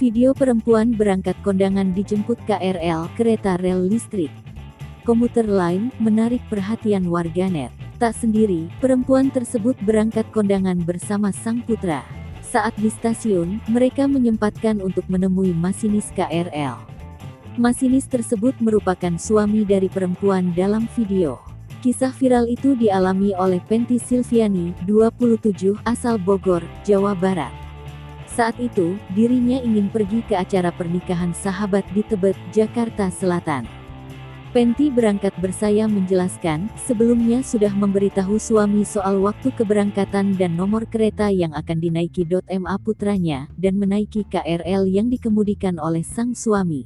Video perempuan berangkat kondangan dijemput KRL, kereta rel listrik. Komuter lain menarik perhatian warganet. Tak sendiri, perempuan tersebut berangkat kondangan bersama sang putra. Saat di stasiun, mereka menyempatkan untuk menemui masinis KRL. Masinis tersebut merupakan suami dari perempuan dalam video. Kisah viral itu dialami oleh Penti Silviani, 27, asal Bogor, Jawa Barat. Saat itu, dirinya ingin pergi ke acara pernikahan sahabat di Tebet, Jakarta Selatan. Penti berangkat bersaya menjelaskan, sebelumnya sudah memberitahu suami soal waktu keberangkatan dan nomor kereta yang akan dinaiki. Ma putranya, dan menaiki KRL yang dikemudikan oleh sang suami.